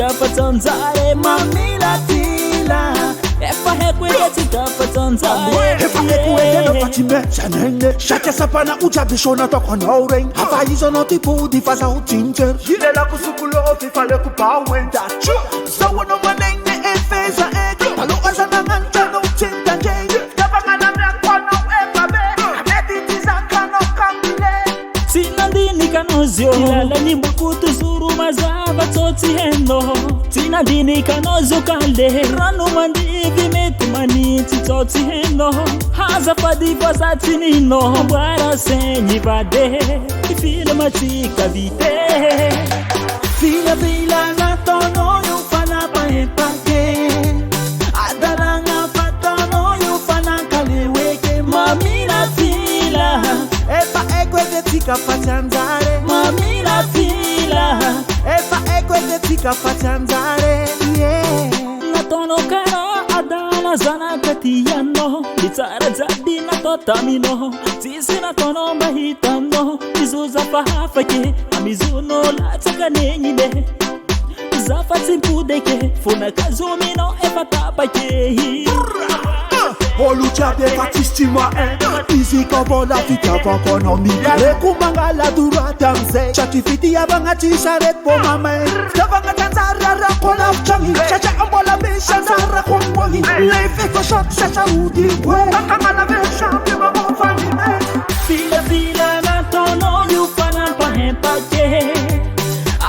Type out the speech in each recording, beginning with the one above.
tikapatanzare mamila tila EFA AIKO EDY tikapatanzare EFA AIKO EDY no fatime chanenge shaka sapana ujabishona tokono rain hapa hizo no tipudi faza utinter ile la kusukulo fifale kubawen dachu so no manenge efeza eko alo azana nganta no tinta jay tabangana mrakono ebabe ameditiza kano kambile Tinandini kanozio Tilala ni mbukutu zuru mazava toti hendo Tinandini kanozio kale Ranu mandivi metu maniti toti hendo Haza fadiva za tinino Mbara senyi vade Ifile matika vite Fila bila na tono yufana paepake Adaranga patono yufana kaleweke Mamina fila EFA AIKO EDY tikapatanzare mamila fila EFA AIKO EDY tikapatanzare yeah Natono kara adala zana katiyano Litara jadi na totamino Sisi natono mahitano Izuza pahafake Amizuno lataka nenyine Zafati mpudeke Funa kazumino EFA tapake Oluchabe fatistima Easy kobola fita vakonomi Rekumangala durata mze Chatifiti yabanga tisharet po mame Tabanga tanzara rakola fchangi Chacha ambola bisha zara kumbogi Lefe ko shot chacha udi we Akamala besha bima mofani me Fila fila na tono yufana pahempake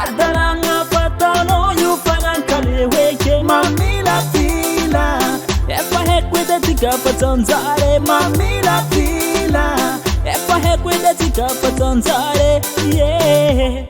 Adalanga patono yufana kaleweke Mamila fila EFA AIKO EDY tikapatanzare Mamila fila EFA AIKO EDY tikapatanzare yeah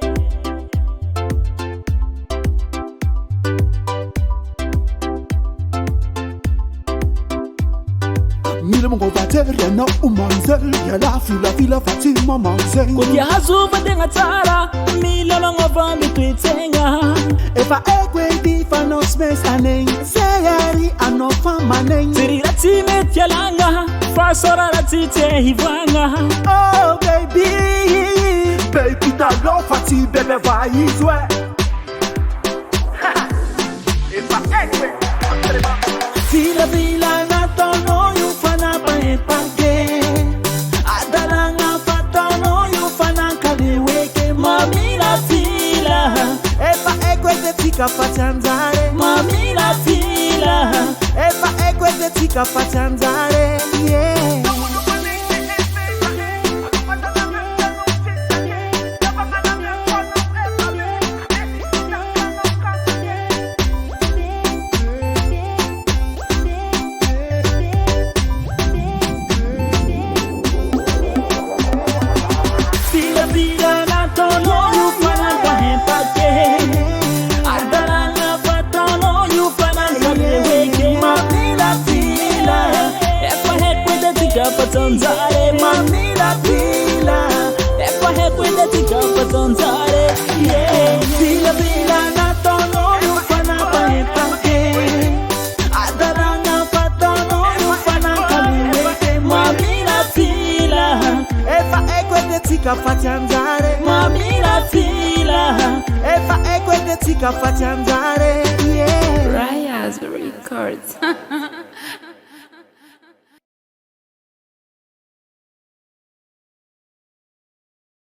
Mile mongo vatere na umanzel Yala fila fatima manzel Kudia hazuva denga tara Mile longo vami tuitenga EFA AIKO EDY fano space aneng Seyari anofa maneng Tirira time tialanga Fasora ratite hivanga Oh baby Baby ta lo fati bebe vaizwe EFA AIKO Fila bila na tono yufana paepake Adalanga patono yufana kaleweke Mamila fila EFA AIKO EDY tikapatanzare Mamila fila EFA AIKO EDY tikapatanzare yeah Fila fila na tono yufana pahempake Adalanga patono yufana kaleweke Mamila fila EFA AIKO EDY tikapatanzare Mamila fila EFA AIKO EDY tikapatanzare yeah Fila bila na tono yufana paepake Adaranga patono yufana kaleweke Mamila fila EFA AIKO EDY tikapatanzare Mamila fila EFA AIKO EDY tikapatanzare yeah RYAZ Records